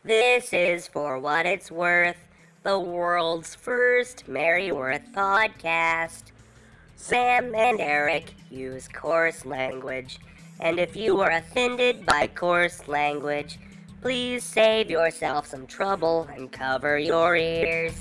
This is For What It's Worth, the world's first Merryworth podcast. Sam and Eric use coarse language, and if you are offended by coarse language, please save yourself some trouble and cover your ears.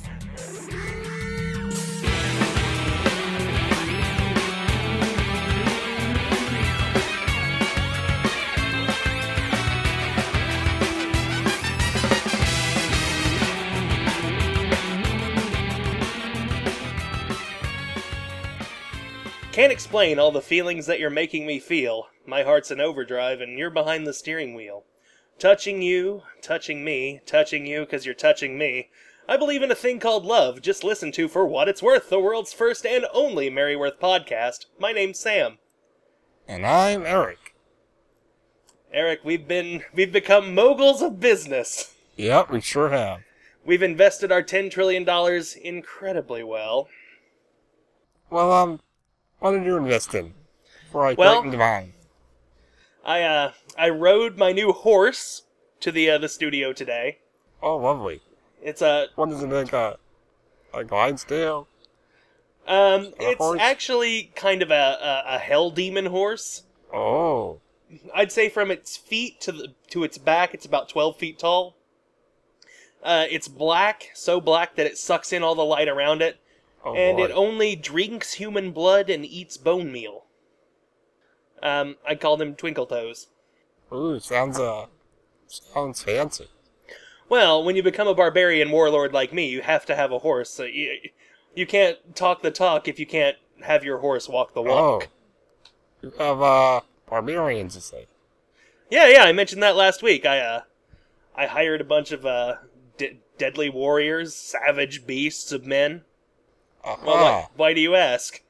Can't explain all the feelings that you're making me feel. My heart's in overdrive and you're behind the steering wheel. Touching you, touching me, touching you 'cause you're touching me. I believe in a thing called love. Just listen to For What It's Worth, the world's first and only Merryworth podcast. My name's Sam. And I'm Eric. Eric, we've become moguls of business. Yep, we sure have. We've invested our $10 trillion incredibly well. Well, what did you invest in? Before I Well, tightened mine. I rode my new horse to the studio today. Oh, lovely. It's a What is it, like a Clydesdale? it's horse? actually kind of a hell demon horse. Oh. I'd say from its feet to its back, it's about 12 feet tall. It's black, so black that it sucks in all the light around it, Oh, and boy. it only drinks human blood and eats bone meal. I called him Twinkle Toes. Ooh, sounds fancy. Well, when you become a barbarian warlord like me, you have to have a horse. So you can't talk the talk if you can't have your horse walk the walk. Oh. You have, barbarians, you say? Yeah, I mentioned that last week. I hired a bunch of deadly warriors, savage beasts of men. Aha. Well, why do you ask?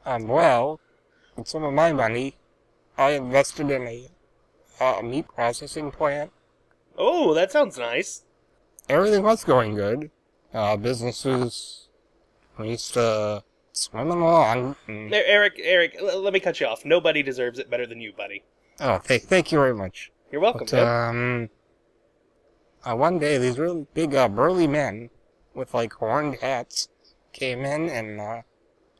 Well, with some of my money, I invested in a meat processing plant. Oh, that sounds nice. Everything was going good. Businesses were just, swimming along. Eric, let me cut you off. Nobody deserves it better than you, buddy. Oh, thank you very much. You're welcome. But, one day, these really big, burly men with, like, horned hats came in and,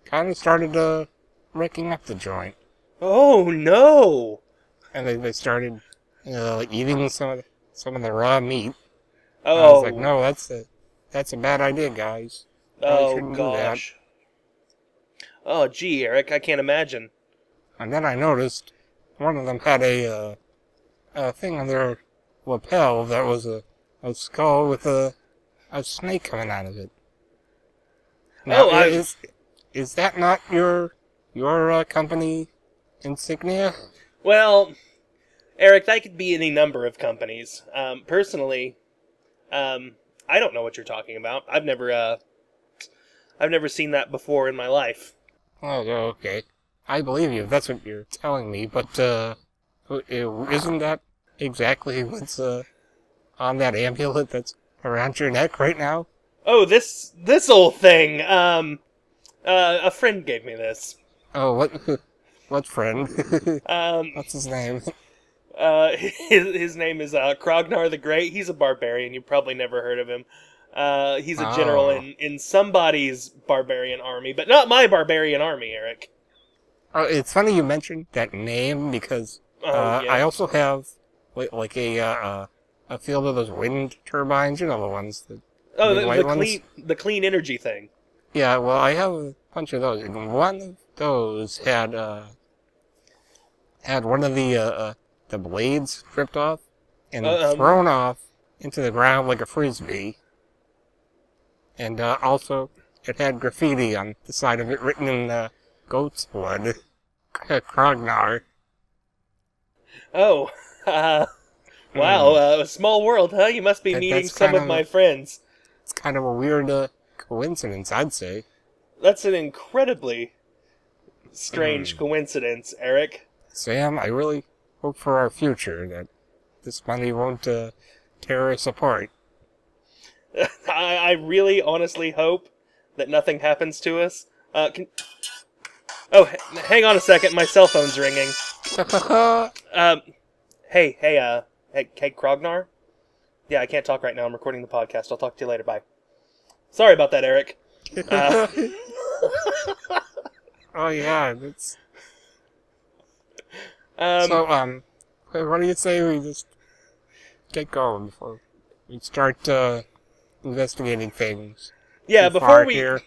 kind of started, wrecking up the joint. Oh, no! And they started, eating some of the raw meat. Oh, And I was like, no, that's a bad idea, guys. oh shouldn't do that. gosh. Oh, gee, Eric, I can't imagine. And then I noticed one of them had a thing on their lapel that was a skull with a snake coming out of it. Now, Oh, is that not your company insignia? Well, Eric, that could be any number of companies. Personally, I don't know what you're talking about. I've never seen that before in my life. Oh, okay. I believe you if that's what you're telling me, but isn't that exactly what's on that amulet that's around your neck right now? Oh, this old thing. A friend gave me this. Oh, what friend? Um, What's his name? his name is Krognar the Great. He's a barbarian. You've probably never heard of him. He's a general Oh. in somebody's barbarian army, but not my barbarian army, Eric. Oh, it's funny you mentioned that name because Oh, yeah. I also have like a field of those wind turbines. You know the ones that. Oh, big white ones? the clean energy thing. Yeah, well, I have a bunch of those, and one of those had one of the blades ripped off and thrown off into the ground like a frisbee. And also, it had graffiti on the side of it written in goat's blood. Krognar. Oh, wow, a small world, huh? You must be meeting That's some kind of my friends. It's kind of a weird coincidence, I'd say. That's an incredibly strange coincidence, Eric. Sam, I really hope for our future that this money won't tear us apart. I really honestly hope that nothing happens to us. Oh, hang on a second, my cell phone's ringing. Hey, Krognar? Yeah, I can't talk right now. I'm recording the podcast. I'll talk to you later. Bye. Sorry about that, Eric. Oh yeah, that's... Um, what do you say we just get going before we start investigating things? yeah, Too far here.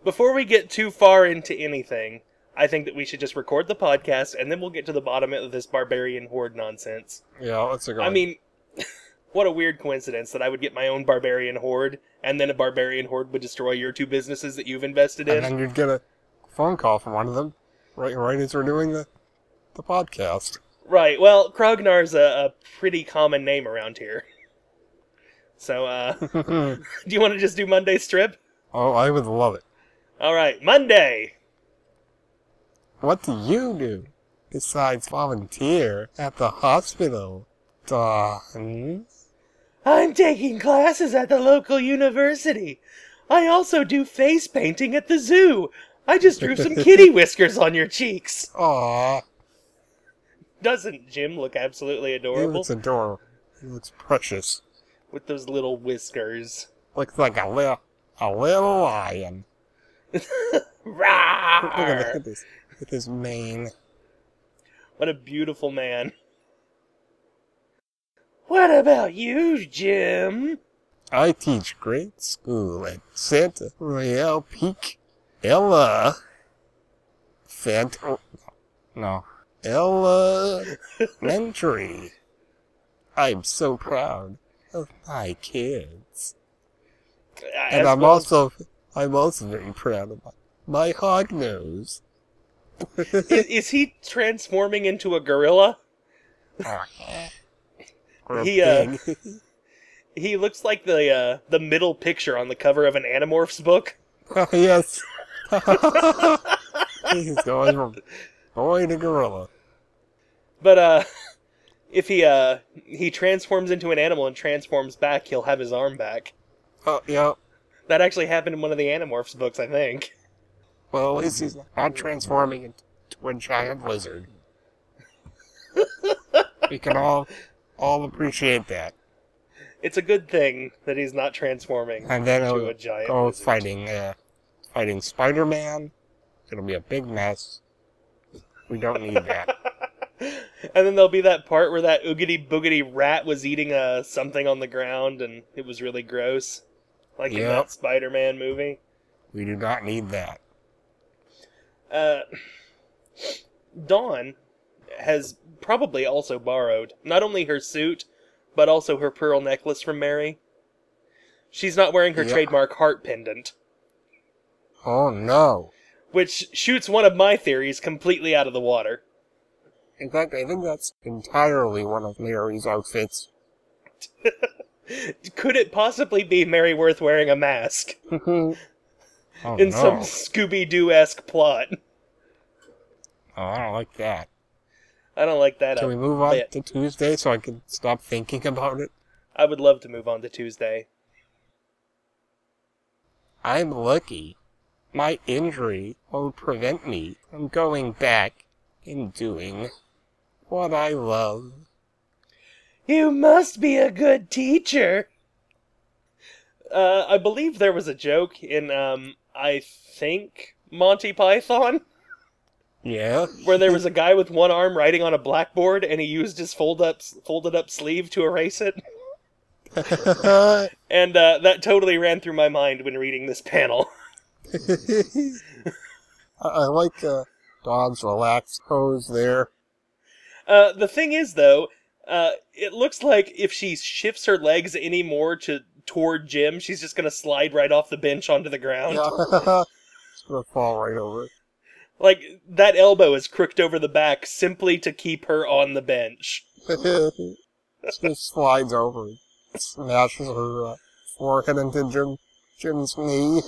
before we get too far into anything, I think that we should just record the podcast, and then we'll get to the bottom of this barbarian horde nonsense. Yeah, let's go. I mean, what a weird coincidence that I would get my own barbarian horde, and then a barbarian horde would destroy your two businesses that you've invested in. And then you'd get a phone call from one of them, right as we're doing the podcast. Right, well, Krognar's a pretty common name around here. So, do you want to just do Monday strip? Oh, I would love it. Alright, Monday! What do you do besides volunteer at the hospital, Dawn? I'm taking classes at the local university. I also do face painting at the zoo. I just drew some kitty whiskers on your cheeks. Aww. Doesn't Jim look absolutely He adorable? looks adorable. He looks precious. With those little whiskers. Looks like a little lion. Rawr! Look at this. With his mane. What a beautiful man. What about you, Jim? I teach grade school at Santa Royale Peak. Elementary. I'm so proud of my kids. And I'm also very proud of my hog nose. Is he transforming into a gorilla? Or a He, pig. He looks like the middle picture on the cover of an Animorphs book. Oh, yes. He's going from boy to gorilla. But, if he transforms into an animal and transforms back, he'll have his arm back. Oh, yeah. That actually happened in one of the Animorphs books, I think. Well, at least he's not transforming into a giant lizard. We can all appreciate that. It's a good thing that he's not transforming And then into he'll a giant go lizard. fighting Spider-Man. It'll be a big mess. We don't need that. And then there'll be that part where that oogity-boogity rat was eating something on the ground, and it was really gross. Like in that Spider-Man movie. We do not need that. Dawn has probably also borrowed not only her suit, but also her pearl necklace from Mary. She's not wearing her trademark heart pendant. Oh, no. Which shoots one of my theories completely out of the water. In fact, I think that's entirely one of Mary's outfits. Could it possibly be Mary Worth wearing a mask? Oh, in some Scooby-Doo-esque plot. Oh, I don't like that. I don't like that. Can we move on to Tuesday so I can stop thinking about it? I would love to move on to Tuesday. I'm lucky. My injury won't prevent me from going back and doing what I love. You must be a good teacher. I believe there was a joke in, I think, Monty Python. Yeah? Where there was a guy with one arm writing on a blackboard, and he used his folded up sleeve to erase it. And that totally ran through my mind when reading this panel. I like Dawn's relaxed pose there. The thing is, though, it looks like if she shifts her legs any more toward Jim, she's just gonna slide right off the bench onto the ground. Yeah. It's gonna fall right over. Like, that elbow is crooked over the back simply to keep her on the bench. She slides over and smashes her forehead into Jim's knee.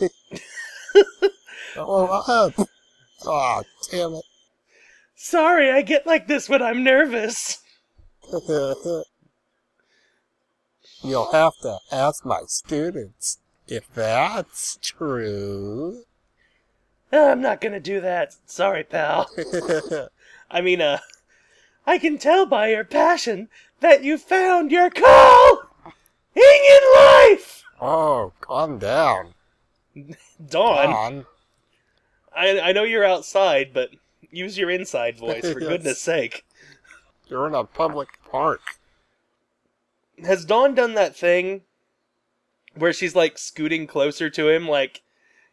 Oh, damn it. Sorry, I get like this when I'm nervous. You'll have to ask my students if that's true. I'm not gonna do that. Sorry, pal. I mean, I can tell by your passion that you found your call! calm down. Dawn? I know you're outside, but use your inside voice, for Yes. goodness sake. You're in a public park. Has Dawn done that thing where she's, like, scooting closer to him, like,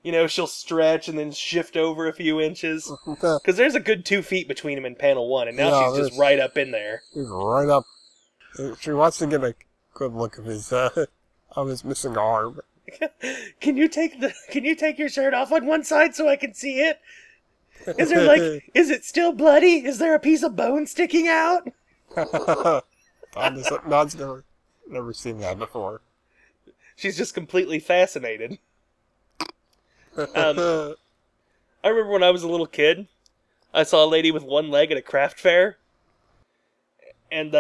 you know, she'll stretch and then shift over a few inches? Because there's a good 2 feet between him and panel 1, and now she's just right up in there. He's right up. She wants to get a good look of his missing arm. Can you take your shirt off on one side so I can see it? Is there, like, is it still bloody? Is there a piece of bone sticking out? Don's never seen that before. She's just completely fascinated. I remember when I was a little kid, I saw a lady with one leg at a craft fair, and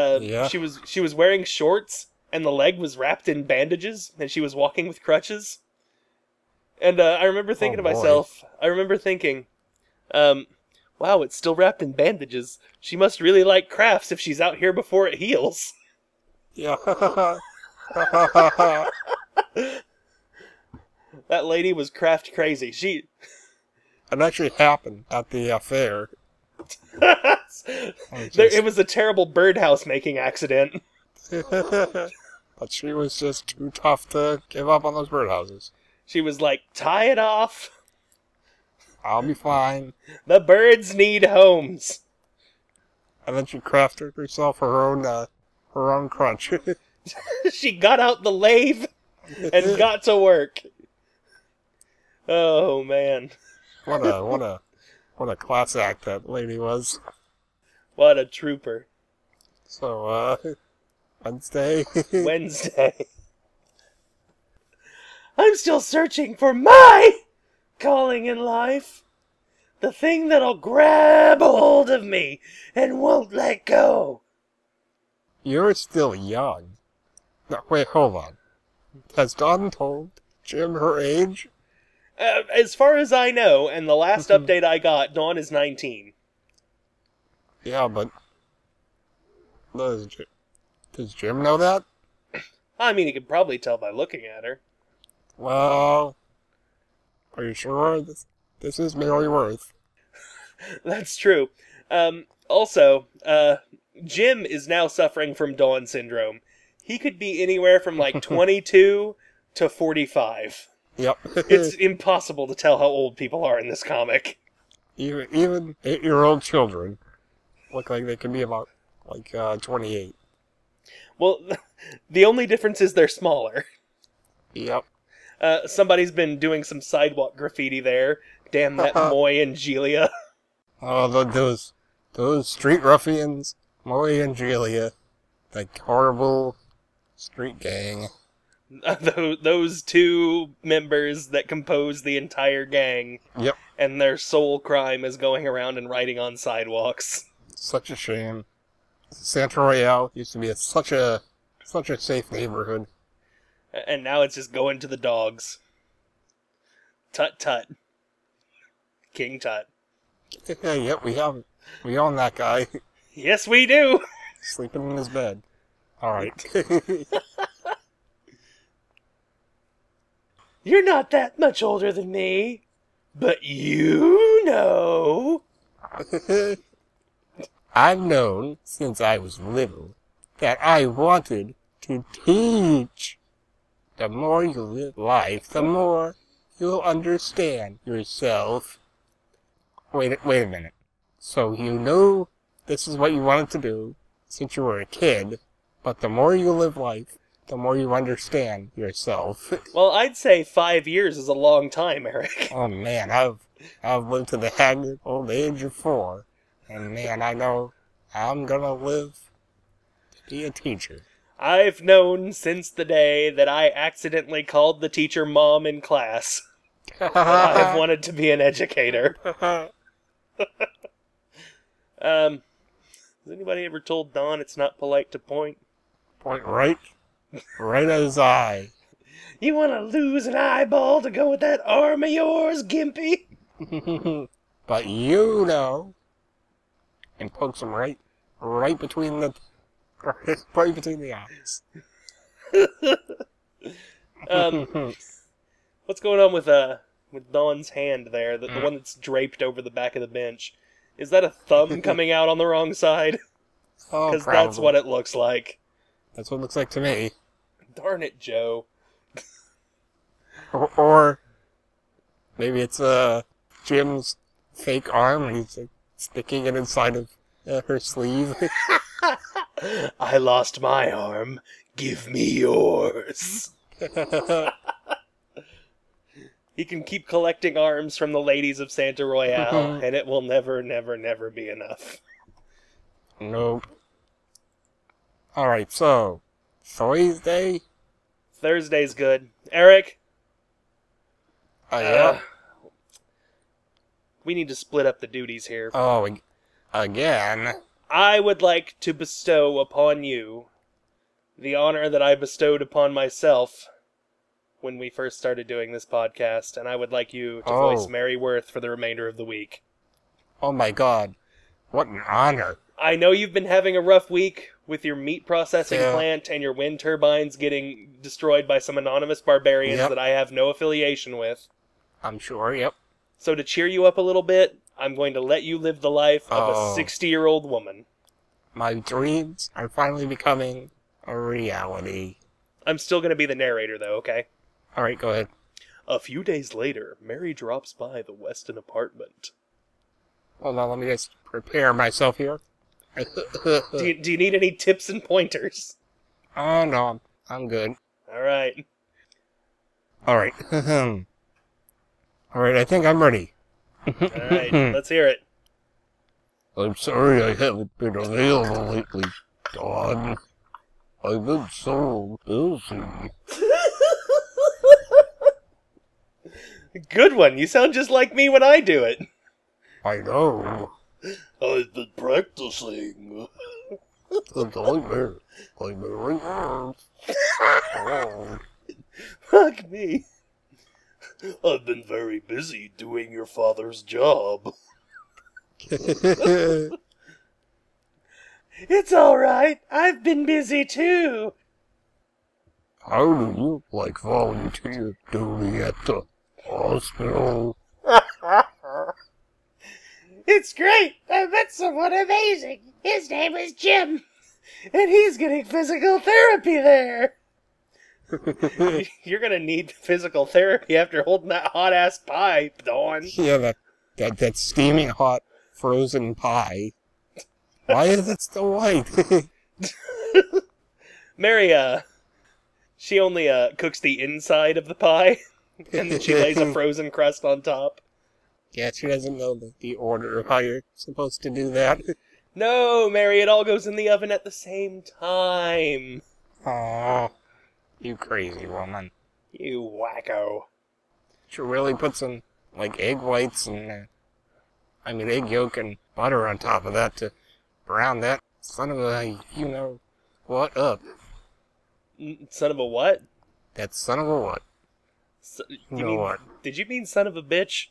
she was wearing shorts, and the leg was wrapped in bandages, and she was walking with crutches. And I remember thinking to myself, wow, it's still wrapped in bandages. She must really like crafts if she's out here before it heals. Yeah. That lady was craft crazy. It actually happened at the fair. It was a terrible birdhouse making accident. But she was just too tough to give up on those birdhouses. She was like, tie it off. I'll be fine. The birds need homes. And then she crafted herself her own crunch. She got out the lathe and got to work. Oh man. What a class act that lady was. What a trooper. So, Wednesday. I'm still searching for my calling in life. The thing that'll grab hold of me and won't let go. You're still young. No, wait, hold on. Has Dawn told Jim her age? As far as I know, and the last update I got, Dawn is 19. Yeah, but does Jim know that? I mean, he could probably tell by looking at her. Well, are you sure? This is Mary Worth. That's true. Also, Jim is now suffering from Dawn syndrome. He could be anywhere from like 22 to 45. Yep. It's impossible to tell how old people are in this comic. Even 8-year-old children look like they can be about, 28. Well, the only difference is they're smaller. Yep. Somebody's been doing some sidewalk graffiti there. Damn that Moy and Giella. Oh, those street ruffians, Moy and Giella, that horrible street gang. Those two members that compose the entire gang. Yep. And their sole crime is going around and riding on sidewalks. Such a shame. Santa Royale used to be such a safe neighborhood. And now it's just going to the dogs. Tut tut. King Tut. Yep, we own that guy. Yes, we do! Sleeping in his bed. Alright. You're not that much older than me, but you know. I've known since I was little that I wanted to teach. The more you live life, the more you'll understand yourself. Wait a minute. So you know this is what you wanted to do since you were a kid, but the more you live life, the more you understand yourself. Well, I'd say 5 years is a long time, Eric. Oh man, I've lived to the haggard old age of 4. And man, I know I'm gonna live to be a teacher. I've known since the day that I accidentally called the teacher Mom in class. I've wanted to be an educator. Has anybody ever told Dawn it's not polite to point? Point right at his eye. You want to lose an eyeball to go with that arm of yours, Gimpy? But you know, and pokes him right between the eyes. What's going on with Dawn's hand there? The one that's draped over the back of the bench. Is that a thumb coming out on the wrong side? Oh, Because that's what it looks like. That's what it looks like to me. Darn it, Joe. Or maybe it's Jim's fake arm and he's like, sticking it inside of her sleeve. I lost my arm. Give me yours. He can keep collecting arms from the ladies of Santa Royale, and it will never, never, never be enough. Nope. Alright, so, Thursday? Thursday's good. Eric? Yeah. We need to split up the duties here. Oh, again? I would like to bestow upon you the honor that I bestowed upon myself when we first started doing this podcast, and I would like you to voice Mary Worth for the remainder of the week. Oh my god. What an honor. I know you've been having a rough week with your meat processing plant and your wind turbines getting destroyed by some anonymous barbarians that I have no affiliation with. I'm sure, yep. So to cheer you up a little bit, I'm going to let you live the life of a 60-year-old woman. My dreams are finally becoming a reality. I'm still going to be the narrator, though, okay? Alright, go ahead. A few days later, Mary drops by the Weston apartment. Hold on, let me just prepare myself here. Do you need any tips and pointers? Oh, no, I'm good. Alright. Alright. Alright, I think I'm ready. Alright, let's hear it. I'm sorry I haven't been available lately, Dawn. I've been so busy. Good one. You sound just like me when I do it. I know. I've been practicing. The nightmare. I'm very hard. Fuck me. I've been very busy doing your father's job. It's alright. I've been busy too. How do you like volunteer duty at the hospital? It's great. I met someone amazing. His name is Jim. And he's getting physical therapy there. You're gonna need physical therapy after holding that hot-ass pie, Dawn. Yeah, that steaming hot frozen pie. Why is it still white? Mary, she only cooks the inside of the pie, and then she lays a frozen crust on top. Yeah, she doesn't know the order of how you're supposed to do that. No, Mary, it all goes in the oven at the same time. Aw, you crazy woman. You wacko. Should really put some, like, egg whites and, egg yolk and butter on top of that to brown that son of a, what up. Son of a what? That son of a what? What? Did you mean son of a bitch?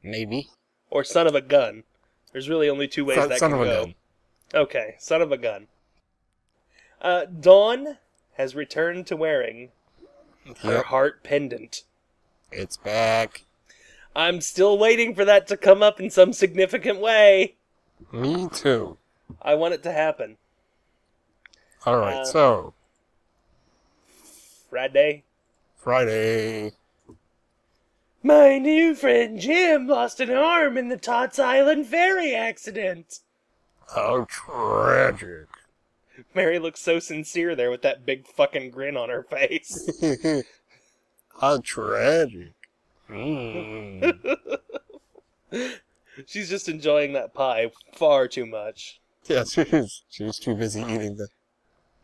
Maybe. Or son of a gun? There's really only two ways that can son of go. a gun. Okay, son of a gun. Dawn has returned to wearing her heart pendant. It's back. I'm still waiting for that to come up in some significant way. Me too. I want it to happen. Alright, so. Friday. My new friend Jim lost an arm in the Tots Island ferry accident. How tragic. Mary looks so sincere there with that big fucking grin on her face. How tragic. She's just enjoying that pie far too much. Yeah, she's too busy eating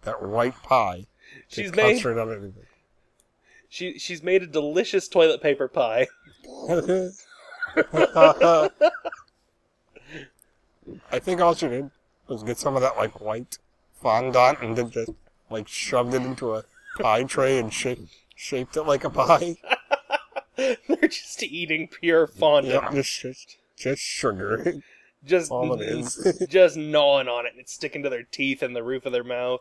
that white pie. She's made on everything. She's made a delicious toilet paper pie. I think all she did was get some of that like white fondant and then just like shoved it into a pie tray and shaped it like a pie. They're just eating pure fondant. Yep, just sugar. Just all it is. Just gnawing on it and it's sticking to their teeth and the roof of their mouth.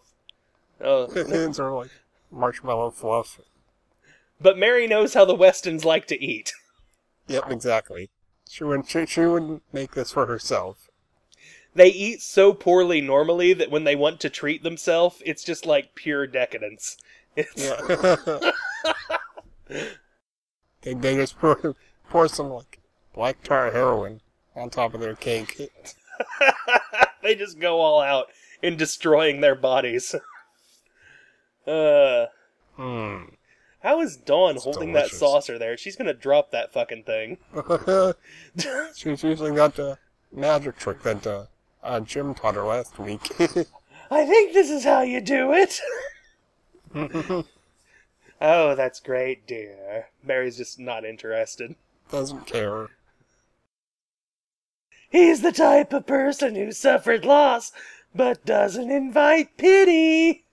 Oh, It's sort of like marshmallow fluff. But Mary knows how the Westons like to eat. Yep, exactly. She wouldn't make this for herself. They eat so poorly normally that when they want to treat themselves, it's just like pure decadence. Yeah. they just pour some like black tar heroin on top of their cake. They just go all out in destroying their bodies. How is Dawn holding delicious. that saucer there? She's gonna drop that fucking thing. She's using that magic trick that Jim taught her last week. I think this is how you do it. Oh, that's great, dear. Mary's just not interested. Doesn't care. He's the type of person who suffered loss, but doesn't invite pity.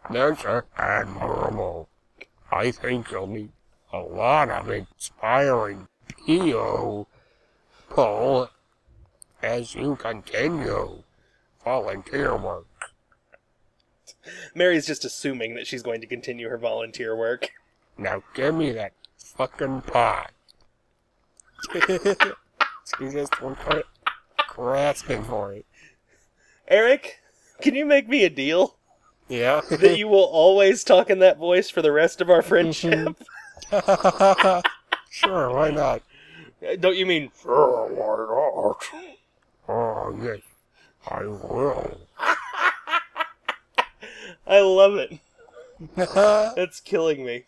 That's admirable. I think you'll need a lot of inspiring people as you continue volunteer work. Mary's just assuming that she's going to continue her volunteer work. Now give me that fucking pot. She just won't quit grasping for it. Eric, can you make me a deal? Yeah? That you will always talk in that voice for the rest of our friendship? Sure, why not? Don't you mean... Sure, why not? Oh, yes, I will. I love it. That's killing me.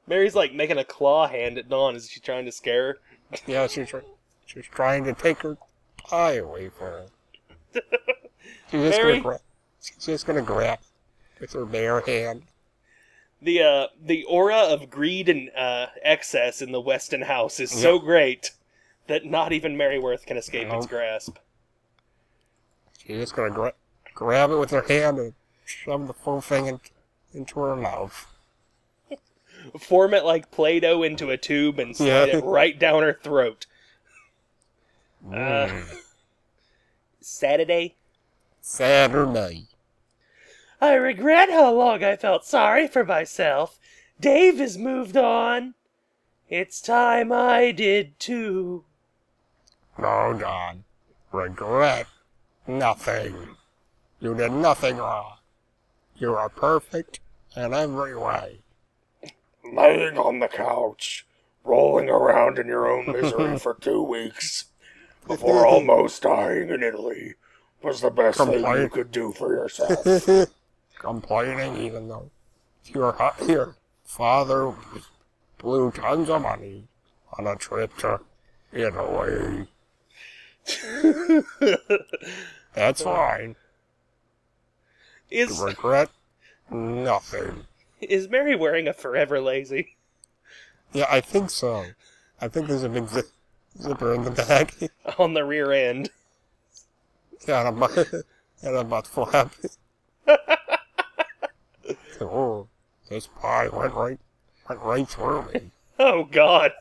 Mary's like making a claw hand at Dawn. Is she trying to scare her? Yeah, she's trying to take her pie away from her. She's just gonna grab with her bare hand. The aura of greed and excess in the Weston house is so great that not even Maryworth can escape its grasp. She's just gonna grab it with her hand and shove the full thing into her mouth. Form it like Play-Doh into a tube and slide it right down her throat. Saturday? Saturday. I regret how long I felt sorry for myself. Dave has moved on. It's time I did too. No, Don. Regret nothing. You did nothing wrong. You are perfect in every way. Laying on the couch, rolling around in your own misery for 2 weeks, before almost dying in Italy, was the best thing you could do for yourself. Complaining even though your father blew tons of money on a trip to Italy. That's fine. Regret nothing. Is Mary wearing a Forever Lazy? Yeah, I think so. I think there's a big zipper in the back. On the rear end. Yeah, and a butt flap. Oh, this pie went right through me. Oh, God.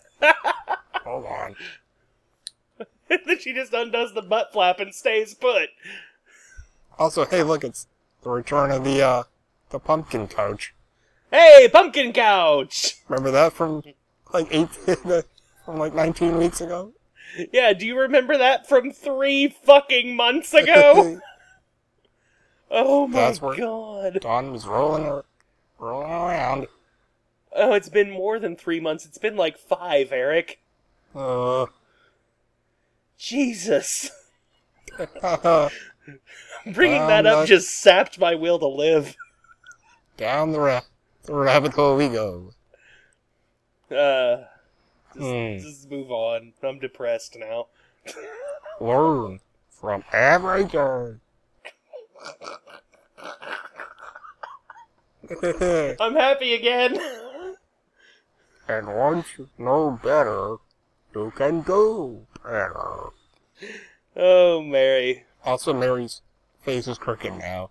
Hold on. Then she just undoes the butt flap and stays put. Also, hey, look, it's the return of the pumpkin couch. Hey, pumpkin couch! Remember that from like 19 weeks ago? Yeah, do you remember that from 3 fucking months ago? Oh my God. Dawn was rolling around. Oh, it's been more than 3 months. It's been like 5, Eric. Down Jesus. Bringing that up just sapped my will to live. Down the rabbit hole we go. Just move on. I'm depressed now. Learn from everything. I'm happy again. And once you know better, you can do better. Oh, Mary. Also, Mary's face is crooked now.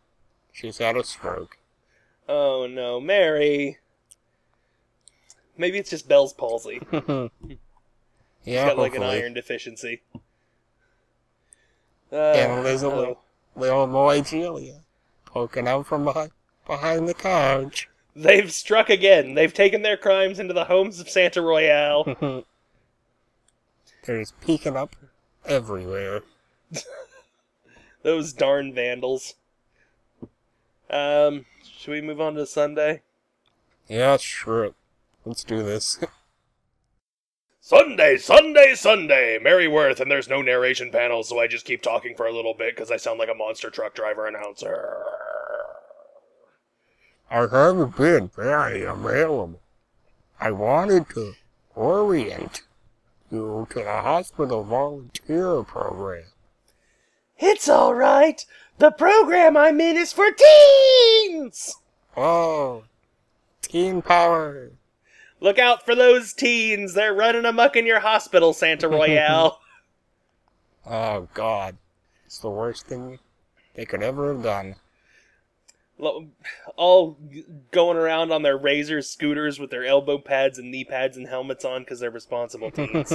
She's had a stroke. Oh, no. Mary. Maybe it's just Bell's palsy. Yeah, She's got like an iron deficiency. And there's a little Moy and Giella poking out from behind the couch. They've struck again. They've taken their crimes into the homes of Santa Royale. They're just peeking up everywhere. Those darn vandals. Should we move on to Sunday? Yeah, sure. Let's do this. Sunday, Sunday, Sunday! Merryworth, and there's no narration panel, so I just keep talking for a little bit because I sound like a monster truck driver announcer. I haven't been very available. I wanted to orient you to the hospital volunteer program. It's alright! The program I'm in is for teens! Oh, teen power. Look out for those teens! They're running amok in your hospital, Santa Royale! Oh, God. It's the worst thing they could ever have done. All going around on their razor scooters with their elbow pads and knee pads and helmets on because they're responsible teens.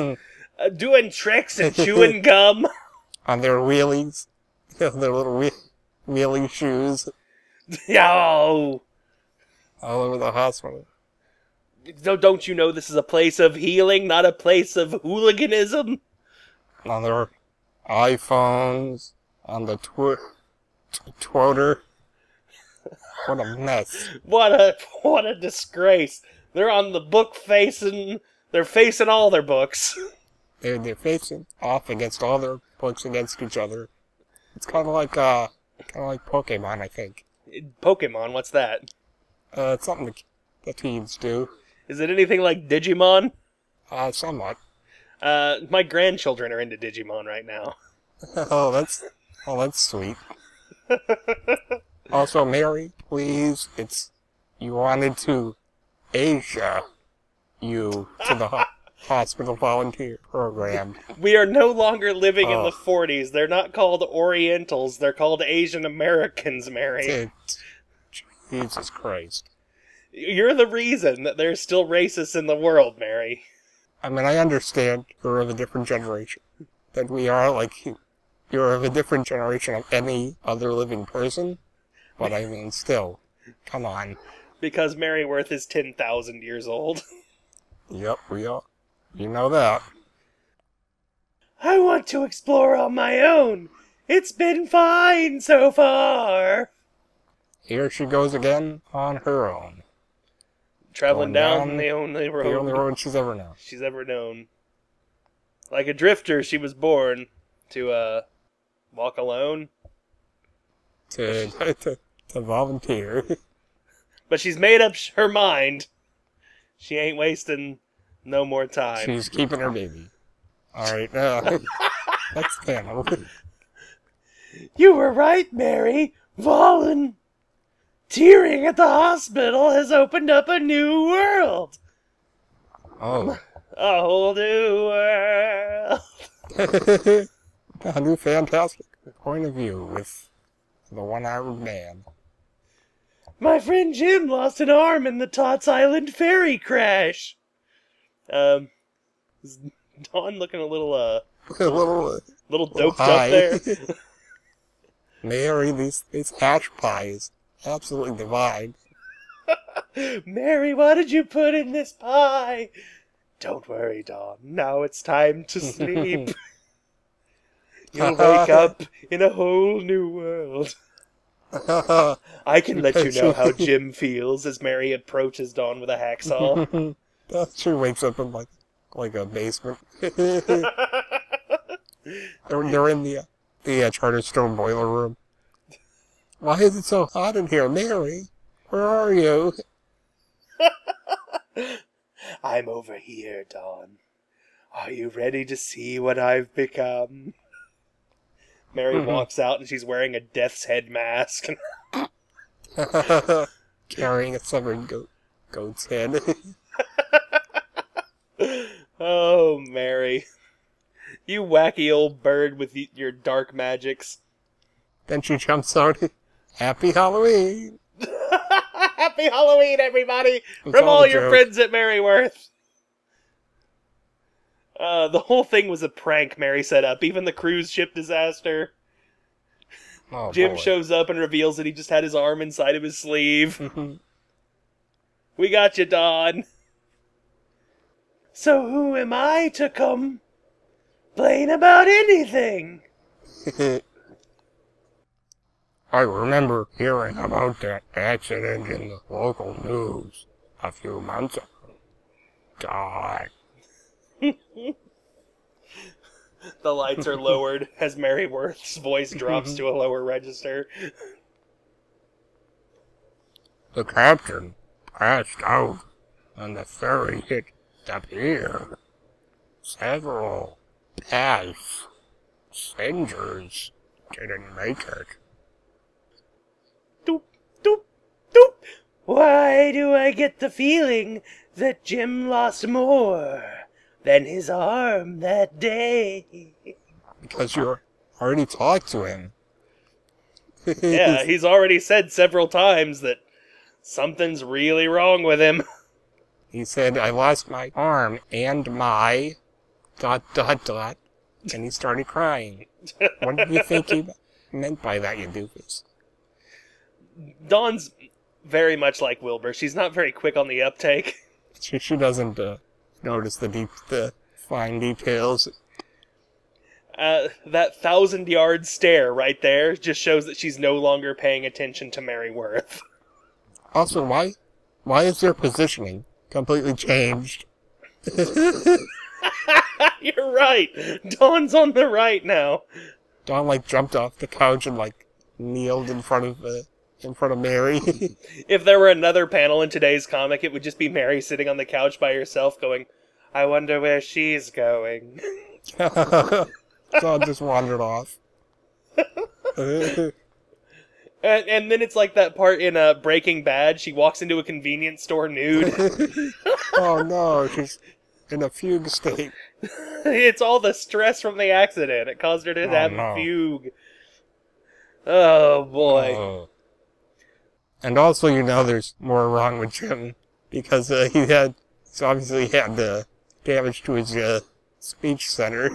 Doing tricks and chewing gum. On their wheelies. Their little wheelie shoes. Yo! All over the hospital. Don't you know this is a place of healing, not a place of hooliganism? On their iPhones. On the Twitter. What a mess. What a disgrace. They're on the book facing... They're facing all their books. They're facing off against all their books against each other. It's kind of like Pokemon, I think. Pokemon, what's that? It's something the teens do. Is it anything like Digimon? Somewhat. My grandchildren are into Digimon right now. Oh, that's sweet. Also, Mary, please, you wanted to Asia you to the hospital volunteer program. We are no longer living in the 40s. They're not called Orientals. They're called Asian Americans, Mary. Jesus Christ. You're the reason that there's still racists in the world, Mary. I mean, I understand you're of a different generation than we are. Like, you're of a different generation of any other living person. But I mean, still, come on. Because Merryworth is 10,000 years old. Yep, we are. You know that. I want to explore on my own. It's been fine so far. Here she goes again on her own. Traveling down the only road. The only road she's ever known. She's ever known. Like a drifter, she was born to, walk alone. To volunteer. But she's made up her mind. She ain't wasting no more time. She's keeping her baby. Alright, that's panel. You were right, Mary. Volunteering at the hospital has opened up a new world. Oh. A whole new world. A new fantastic point of view with the one-armed man. My friend Jim lost an arm in the Tots Island ferry crash. Is Dawn looking a little doped up there? Mary, these hash pies, absolutely divine. Mary, what did you put in this pie? Don't worry, Dawn. Now it's time to sleep. You'll wake up in a whole new world. I can let you know how Jim feels as Mary approaches Dawn with a hacksaw. She wakes up in like a basement. They're in the Charterstone boiler room. Why is it so hot in here, Mary? Where are you? I'm over here, Dawn. Are you ready to see what I've become? Mary walks out and she's wearing a death's head mask. Carrying a severed goat's head. Oh, Mary. You wacky old bird with your dark magics. Then she jumps out. Happy Halloween! Happy Halloween, everybody! It's From all your joke. friends at Merryworth. The whole thing was a prank Mary set up. Even the cruise ship disaster. Oh, Jim boy. shows up and reveals that he just had his arm inside of his sleeve. We got you, Don. So who am I to complain about anything? I remember hearing about that accident in the local news a few months ago. God. The lights are lowered as Mary Worth's voice drops to a lower register. The captain passed out and the ferry hit the pier. Several passengers didn't make it. Doop, doop, doop. Why do I get the feeling that Jim lost more than his arm that day? Because you already talked to him. Yeah, he's already said several times that something's really wrong with him. He said, I lost my arm and my ... and he started crying. What did you think he meant by that, you doofus? Dawn's very much like Wilbur. She's not very quick on the uptake. She doesn't notice the fine details. That 1,000-yard stare right there just shows that she's no longer paying attention to Mary Worth. Also, why is their positioning completely changed? You're right. Dawn's on the right now. Dawn jumped off the couch and kneeled in front of Mary. If there were another panel in today's comic, it would just be Mary sitting on the couch by herself going, I wonder where she's going. Dawn just wandered off. And then it's like that part in Breaking Bad. She walks into a convenience store nude. Oh no, she's in a fugue state. It's all the stress from the accident. It caused her to have a fugue. Oh boy. And also, there's more wrong with Jim because he obviously had damage to his speech center.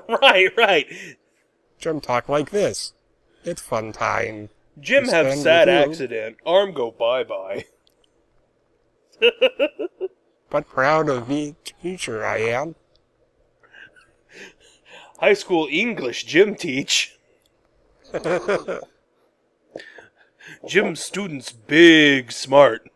Right. Jim talked like this. It's fun time. Jim have sad accident. Arm go bye-bye. But proud of being teacher I am. High school English Jim teach. Jim students big smart.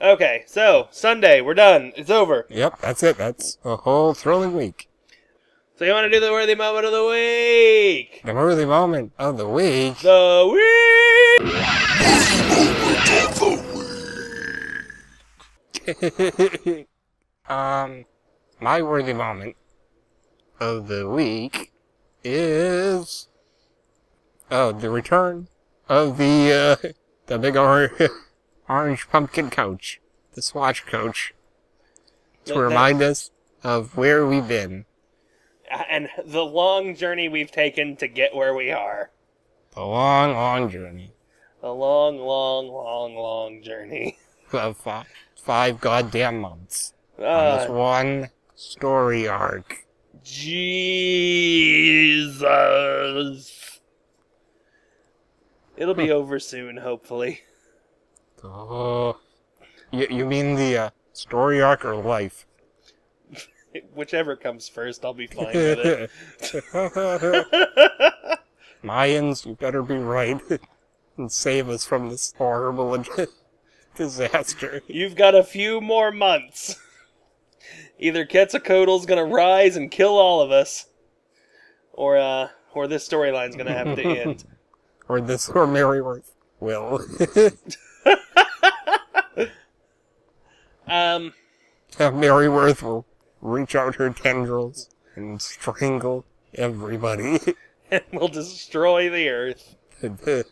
Okay, so, Sunday, we're done. It's over. Yep, that's it. That's a whole thrilling week. So you want to do the worthy moment of the week? The worthy moment of the week? The week! My worthy moment of the week is... the return of the big orange pumpkin coach, the Swatch coach, to remind us of where we've been. And the long journey we've taken to get where we are. The long, long journey. The long journey. Of 5 goddamn months. On this one story arc. Jesus. It'll be over soon, hopefully. Oh, you mean the story arc or life? Whichever comes first, I'll be fine with it. Mayans, you better be right and save us from this horrible disaster. You've got a few more months. Either Quetzalcoatl's gonna rise and kill all of us, or this storyline's gonna have to end. Or Mary Worth will. Mary Worth will reach out her tendrils and strangle everybody. And will destroy the earth. The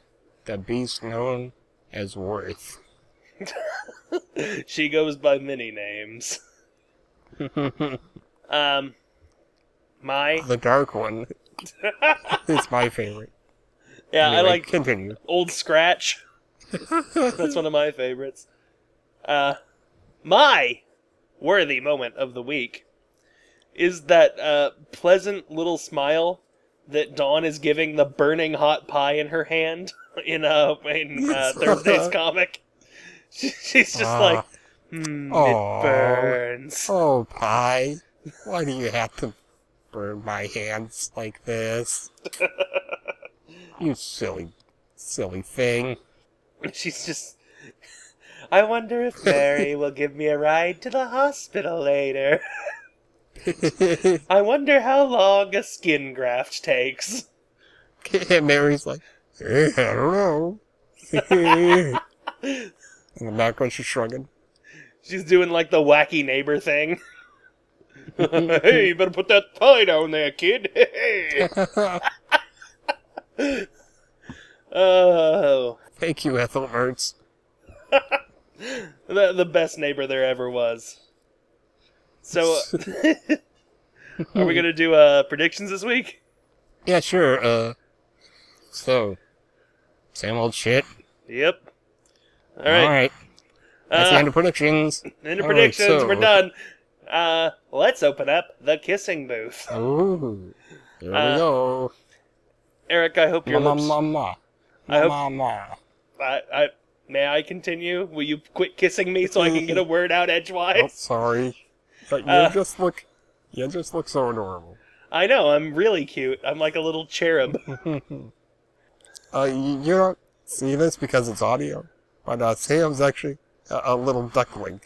beast known as Worth. She goes by many names. The Dark One. It's my favorite. Yeah, anyway, I like continue. Old Scratch. That's one of my favorites. My worthy moment of the week is that pleasant little smile that Dawn is giving the burning hot pie in her hand in Thursday's comic. She's just like, it burns. Oh, pie. Why do you have to burn my hands like this? You silly thing. She's just... I wonder if Mary will give me a ride to the hospital later. I wonder how long a skin graft takes. And Mary's like, I don't know. In the background, she's shrugging. She's doing like the wacky neighbor thing. Hey, you better put that pie down there, kid. Hey. Oh. Thank you, Ethelberts. The best neighbor there ever was. So, are we going to do predictions this week? Yeah, sure. So, same old shit. Yep. All right. That's the end of predictions. End of predictions. We're done. Let's open up the kissing booth. Ooh. Here we go. Eric, I hope your lips... I May I continue? Will you quit kissing me so I can get a word out edgewise? Oh, sorry. But you just look so adorable. I know, I'm really cute. I'm like a little cherub. You don't see this because it's audio, but Sam's actually a little duckling.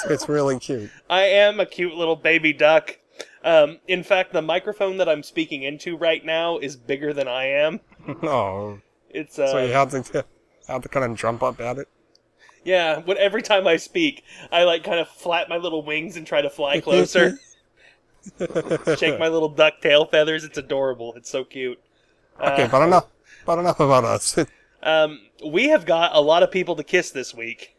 It's really cute. I am a cute little baby duck. In fact, the microphone that I'm speaking into right now is bigger than I am. Oh. It's So you have to kind of jump up at it? Yeah, every time I speak, I like kind of flap my little wings and try to fly closer. Shake my little duck tail feathers. It's adorable. It's so cute. Okay, but enough about us. We have got a lot of people to kiss this week.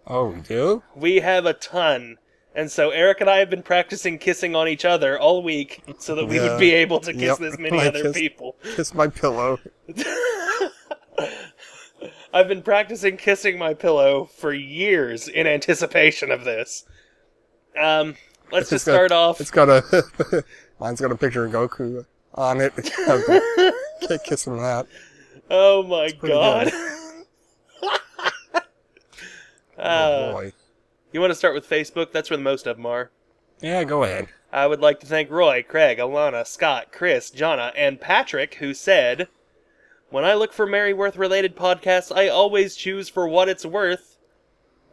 Oh, we do? We have a ton. And so Eric and I have been practicing kissing on each other all week so that we would be able to kiss this many other people. Kiss my pillow. I've been practicing kissing my pillow for years in anticipation of this. Let's just start off. It's got mine's got a picture of Goku on it. Can't kiss him that. Oh my god. Oh boy. You want to start with Facebook? That's where the most of them are. Yeah, go ahead. I would like to thank Roy, Craig, Alana, Scott, Chris, Jonna, and Patrick, who said, "When I look for Maryworth-related podcasts, I always choose For What It's Worth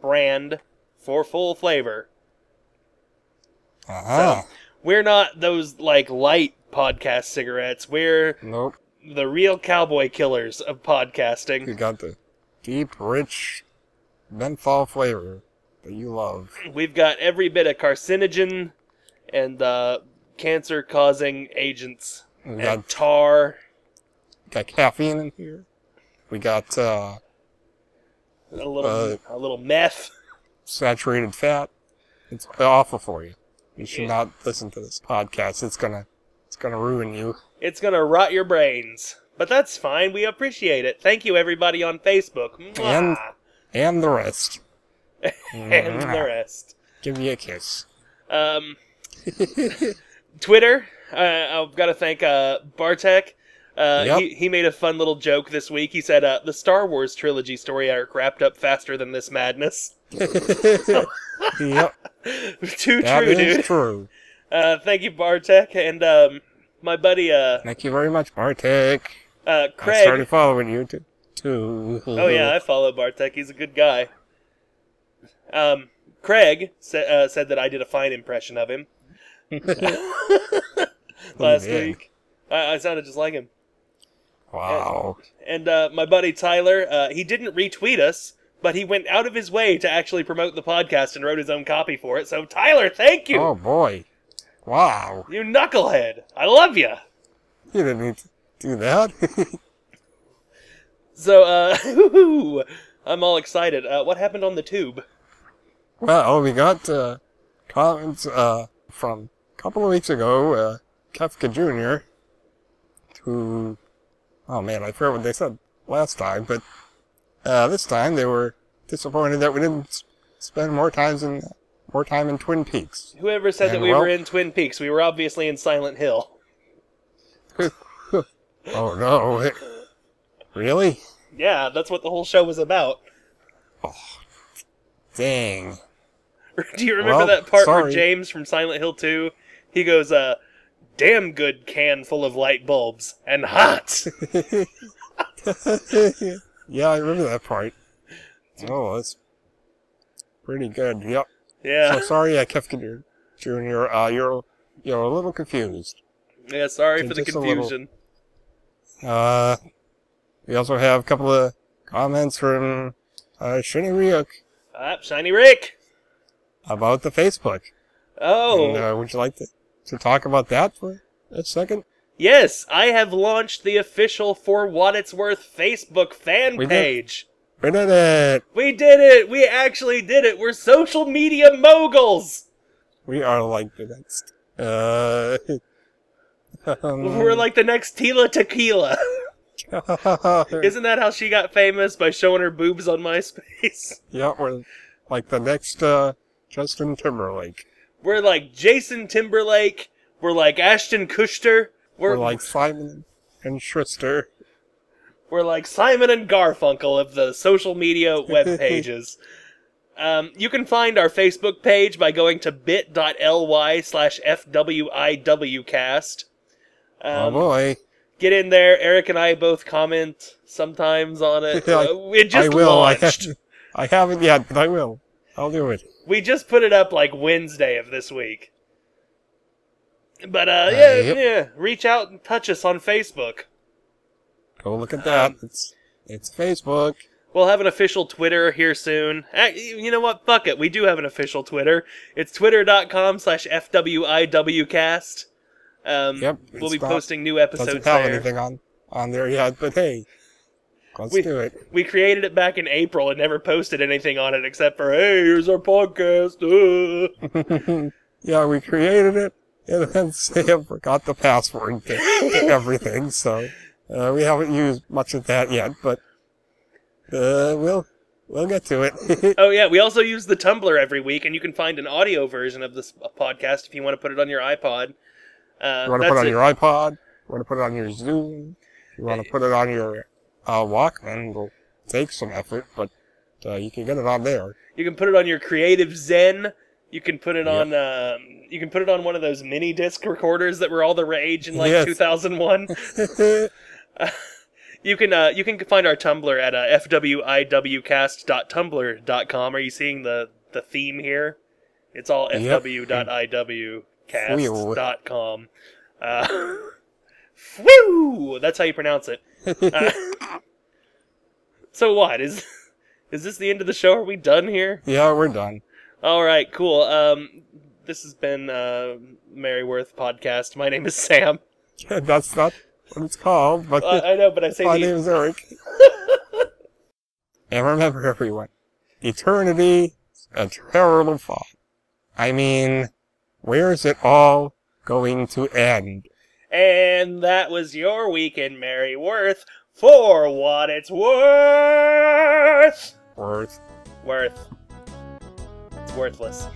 brand for full flavor." So, we're not those, like, light podcast cigarettes. We're the real cowboy killers of podcasting. You got the deep, rich menthol flavor that you love. We've got every bit of carcinogen and cancer-causing agents and tar. Got caffeine in here. We got a little meth. Saturated fat. It's awful for you. You should not listen to this podcast. It's gonna ruin you. It's gonna rot your brains. But that's fine. We appreciate it. Thank you, everybody on Facebook. And the rest. And the rest. Give me a kiss. Twitter. I've got to thank Bartek. Yep. He made a fun little joke this week. He said, the Star Wars trilogy story arc wrapped up faster than this madness. Yep. Too that true, is dude. True. Thank you, Bartek. And my buddy... Thank you very much, Bartek. Craig... I started following you, too. Oh, yeah, I follow Bartek. He's a good guy. Craig said that I did a fine impression of him. Last week. I sounded just like him. Wow. And my buddy Tyler, he didn't retweet us, but he went out of his way to actually promote the podcast and wrote his own copy for it. So, Tyler, thank you! Oh, boy. Wow. You knucklehead! I love you! You didn't need to do that. So, I'm all excited. What happened on the tube? Well, we got comments from a couple of weeks ago, Kefka Jr., who... Oh, man, I forgot what they said last time, but this time they were disappointed that we didn't spend more time in Twin Peaks. Whoever said that we were in Twin Peaks, we were obviously in Silent Hill. Oh no. Really? Yeah, that's what the whole show was about. Oh, dang. Do you remember that part where sorry. James from Silent Hill 2, he goes, damn good can full of light bulbs, and hot! Yeah, I remember that part. Oh, that's pretty good. Yep. Yeah. So sorry I kept you, Junior. You're a little confused. Yeah, sorry for the Just a confusion. We also have a couple of comments from Shiny Ryuk Shiny Rick! about the Facebook. Oh. And, would you like to talk about that for a second? Yes, I have launched the official For What It's Worth Facebook fan page. We did it! We did it! We actually did it! We're social media moguls! We are like the next. We're like the next Tila Tequila. Isn't that how she got famous? By showing her boobs on MySpace? Yeah, we're like the next Justin Timberlake. We're like Jason Timberlake. We're like Ashton Kutcher. We're like Simon and Schuster. We're like Simon and Garfunkel of the social media web pages. You can find our Facebook page by going to bit.ly/FWIWcast. Oh boy. Get in there. Eric and I both comment sometimes on it. It just I will. launched. I haven't yet, but I will. I'll do it. We just put it up like Wednesday of this week. But Yep. yeah, reach out and touch us on Facebook. Go look at that. It's Facebook. We'll have an official Twitter here soon. You know what? Fuck it. We do have an official Twitter. It's twitter.com/FWIWcast. Yep. We'll be posting new episodes doesn't have there. anything on there yet, but hey, let's do it. We created it back in April and never posted anything on it except for, hey, here's our podcast. Yeah, we created it, and then Sam forgot the password to everything, so we haven't used much of that yet, but we'll get to it. Oh yeah, we also use the Tumblr every week, and you can find an audio version of this podcast if you want to put it on your iPod. You want to put it on your iPod? You want to put it on your Zoom? You want to put it on your Walkman? It'll take some effort, but you can get it on there. You can put it on your Creative Zen. You can put it on. You can put it on one of those mini disc recorders that were all the rage in 2001. You can find our Tumblr at fwiwcast.tumblr.com. Are you seeing the theme here? It's all fw.iwcast.com. Whew! That's how you pronounce it. So what? Is this the end of the show? Are we done here? Yeah, we're done. Alright, cool. This has been Merryworth Podcast. My name is Sam. Yeah, that's not what it's called, but I know, but I say my name is Eric. And remember, everyone, eternity is a terrible thought. I mean, where is it all going to end? And that was your week in Merryworth for what it's worth. Worth. Worth. It's worthless.